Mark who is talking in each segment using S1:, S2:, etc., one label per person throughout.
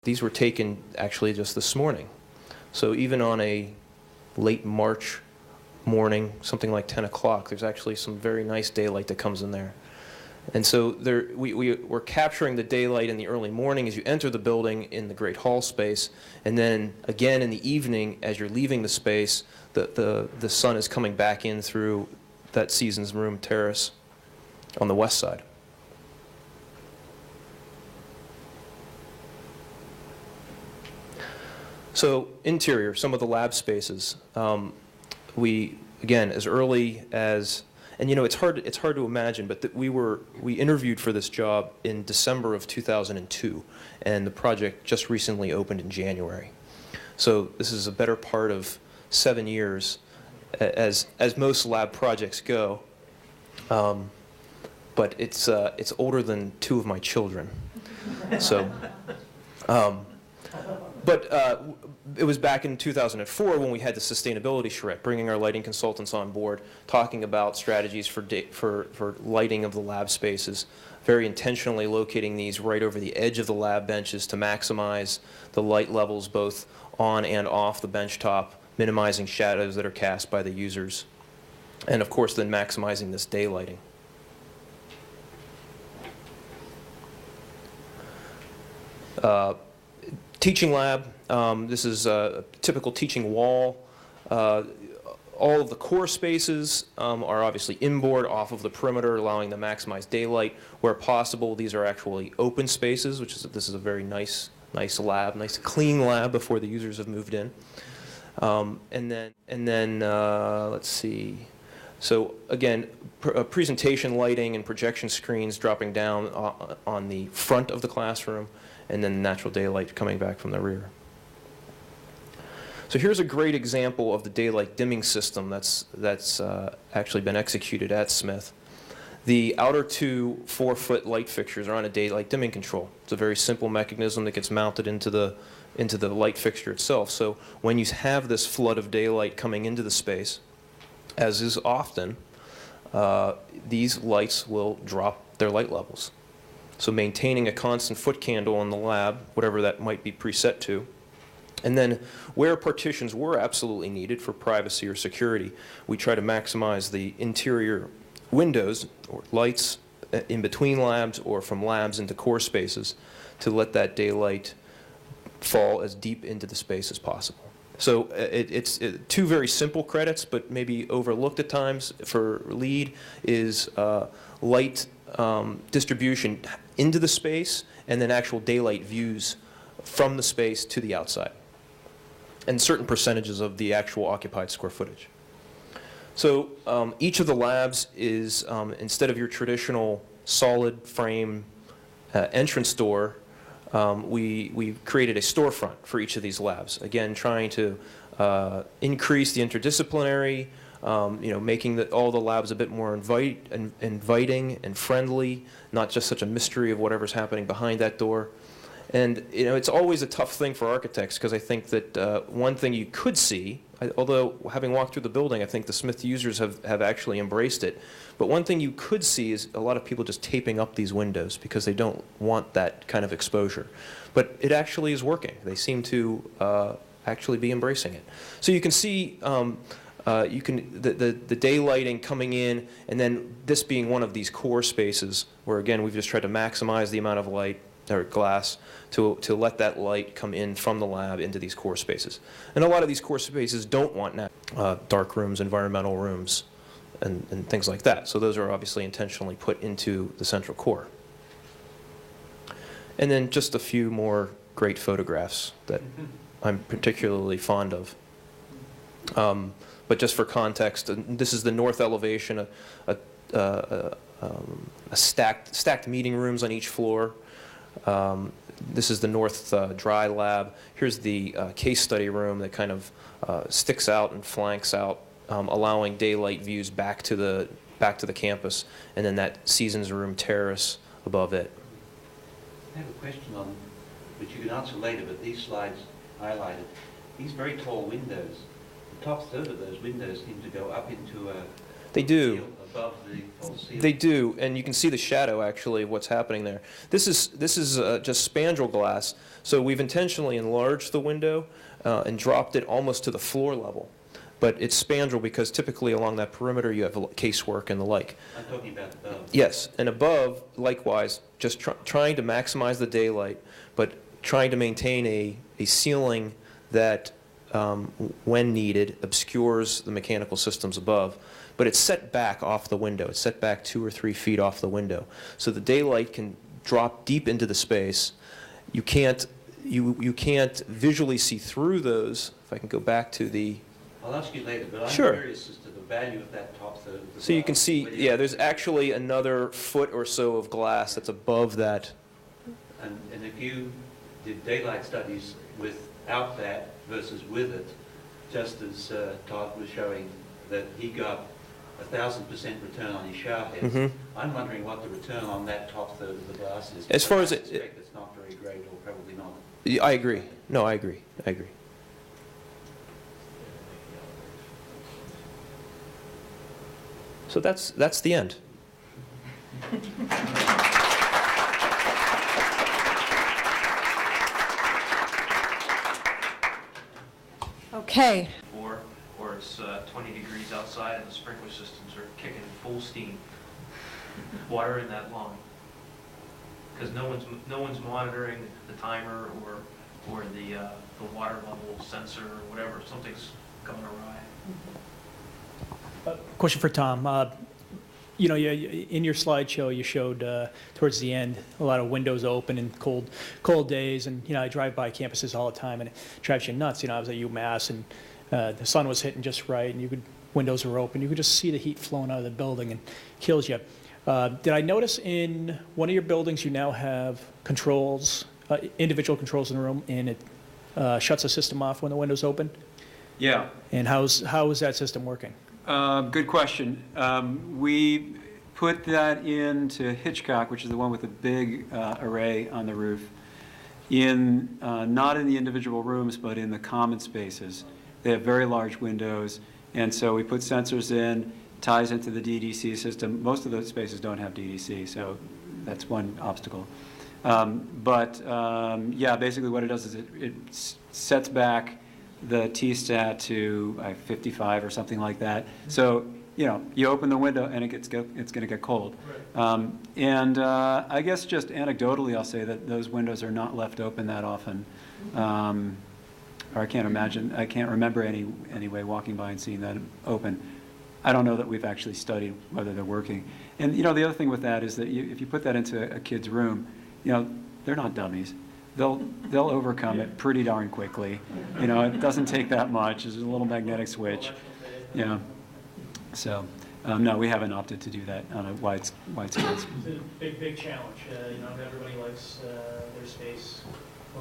S1: These were taken actually just this morning. So even on a late March morning, something like 10 o'clock, there's actually some very nice daylight that comes in there. And so we're capturing the daylight in the early morning as you enter the building in the great hall space, and then again in the evening as you're leaving the space, the sun is coming back in through that Seasons Room terrace on the west side. So interior, some of the lab spaces. We, again, as early as, and you know, it's hard to imagine, but we interviewed for this job in December of 2002, and the project just recently opened in January. So this is a better part of 7 years, as most lab projects go. But it's older than 2 of my children. So. But it was back in 2004 when we had the sustainability charrette, bringing our lighting consultants on board, talking about strategies for lighting of the lab spaces, very intentionally locating these right over the edge of the lab benches to maximize the light levels both on and off the bench top, minimizing shadows that are cast by the users, and of course then maximizing this daylighting. Teaching lab, this is a typical teaching wall. All of the core spaces are obviously inboard off of the perimeter, allowing them to maximize daylight. Where possible, these are actually open spaces, this is a very nice lab, nice clean lab before the users have moved in. And then let's see. So again, presentation lighting and projection screens dropping down on the front of the classroom, and then natural daylight coming back from the rear. So here's a great example of the daylight dimming system that's actually been executed at Smith. The outer 2 4-foot light fixtures are on a daylight dimming control. It's a very simple mechanism that gets mounted into the light fixture itself. So when you have this flood of daylight coming into the space, as is often, these lights will drop their light levels. So maintaining a constant foot candle in the lab, whatever that might be preset to. And then where partitions were absolutely needed for privacy or security, we try to maximize the interior windows or lights in between labs or from labs into core spaces to let that daylight fall as deep into the space as possible. So it's 2 very simple credits, but maybe overlooked at times for LEED is light distribution into the space and then actual daylight views from the space to the outside, and certain percentages of the actual occupied square footage. So each of the labs is, instead of your traditional solid frame entrance door, we created a storefront for each of these labs. Again, trying to increase the interdisciplinary, making all the labs a bit more inviting and friendly, not just such a mystery of whatever's happening behind that door. And it's always a tough thing for architects, because I think that one thing you could see, although having walked through the building, I think the Smith users have actually embraced it. But one thing you could see is a lot of people just taping up these windows because they don't want that kind of exposure. But it actually is working. They seem to actually be embracing it. So you can see the daylighting coming in, and then this being one of these core spaces where, again, we've just tried to maximize the amount of light or glass to let that light come in from the lab into these core spaces. And a lot of these core spaces don't want dark rooms, environmental rooms, and things like that. So those are obviously intentionally put into the central core. And then just a few more great photographs that I'm particularly fond of. But just for context, this is the north elevation, stacked meeting rooms on each floor. This is the north dry lab. Here's the case study room that kind of sticks out and flanks out, allowing daylight views back to the campus, and then that Seasons Room terrace above it.
S2: I have a question on which you can answer later, but these slides highlighted these very tall windows. The top third of those windows seem to go up into
S1: They do.
S2: Above the full ceiling?
S1: They do, and you can see the shadow, actually, of what's happening there. This is just spandrel glass, so we've intentionally enlarged the window and dropped it almost to the floor level. But it's spandrel because typically along that perimeter you have casework and the like.
S2: I'm talking about above.
S1: Yes, and above, likewise, just trying to maximize the daylight, but trying to maintain a ceiling that, when needed, obscures the mechanical systems above. But it's set back off the window. It's set back 2 or 3 feet off the window. So the daylight can drop deep into the space. You can't visually see through those. If I can go back to the...
S2: I'll ask you later, but I'm
S1: Sure.
S2: curious as to the value of that top third of the
S1: So you can
S2: glass.
S1: see,
S2: Whether
S1: yeah, there's actually another foot or so of glass that's above that.
S2: And if you did daylight studies without that versus with it, just as Todd was showing that he got 1,000% return on his shower heads,
S1: Mhm.
S2: I'm wondering what the return on that top third of the glass is.
S1: As far as
S2: I
S1: it-
S2: suspect it's not very great, or probably not.
S1: I agree. No, I agree. I agree. So that's the end.
S3: Okay.
S1: Or it's 20 degrees outside and the sprinkler systems are kicking full steam. Water in that lawn. Because no one's monitoring the timer or the water level sensor or whatever. Something's going awry.
S4: Question for Tom. You know, in your slideshow, you showed towards the end a lot of windows open and cold days, and I drive by campuses all the time, and it drives you nuts. I was at UMass, and the sun was hitting just right, and windows were open. You could just see the heat flowing out of the building, and kills you. Did I notice in one of your buildings you now have controls, individual controls in the room, and it shuts the system off when the window's open?
S5: Yeah.
S4: And how is that system working?
S5: Good question. We put that into Hitchcock, which is the one with the big array on the roof, not in the individual rooms, but in the common spaces. They have very large windows, and so we put sensors in, ties into the DDC system. Most of those spaces don't have DDC, so that's one obstacle. Yeah, basically what it does is it sets back the T-stat to 55 or something like that. So, you open the window and it's going to get cold. Right. I guess just anecdotally, I'll say that those windows are not left open that often. Or I can't remember any way walking by and seeing that open. I don't know that we've actually studied whether they're working. And, the other thing with that is that if you put that into a kid's room, they're not dummies. They'll overcome it pretty darn quickly. It doesn't take that much. There's a little magnetic switch. Yeah. So, no, we haven't opted to do that on a wide scale.
S4: It's a big challenge. Everybody likes their space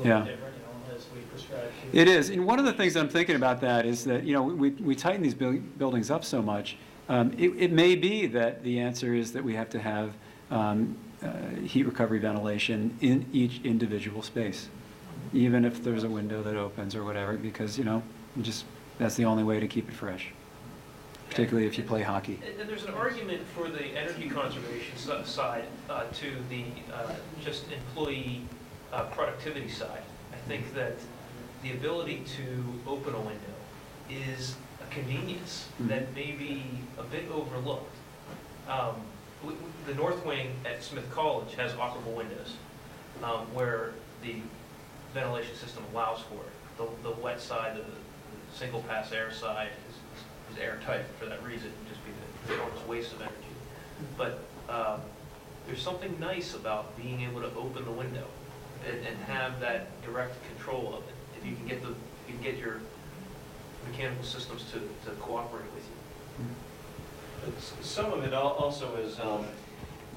S4: a
S5: Yeah.
S4: little bit different, as we prescribe.
S5: It is. And one of the things I'm thinking about that is that, we tighten these buildings up so much. It may be that the answer is that we have to have heat recovery ventilation in each individual space, even if there's a window that opens or whatever, because, that's the only way to keep it fresh, particularly if you play hockey.
S1: And there's an argument for the energy conservation side to the just employee productivity side. I think that the ability to open a window is a convenience that may be a bit overlooked. The North Wing at Smith College has operable windows where the ventilation system allows for it. The wet side, the single pass air side is airtight for that reason, just be the enormous waste of energy. But there's something nice about being able to open the window and have that direct control of it. If you can get your mechanical systems to cooperate with you.
S6: But some of it also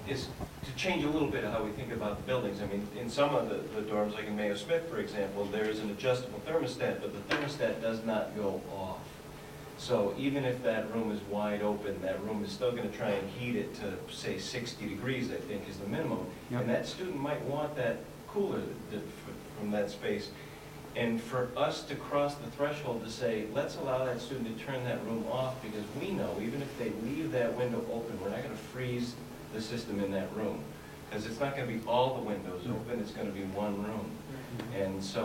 S6: is to change a little bit of how we think about the buildings. I mean, in some of the dorms, like in Mayo Smith, for example, there is an adjustable thermostat, but the thermostat does not go off. So even if that room is wide open, that room is still going to try and heat it to, say, 60 degrees, I think, is the minimum.
S5: Yep.
S6: And that student might want that cooler from that space. And for us to cross the threshold to say, let's allow that student to turn that room off, because we know, even if they leave that window open, we're not going to freeze the system in that room. Because it's not going to be all the windows open, it's going to be one room. And so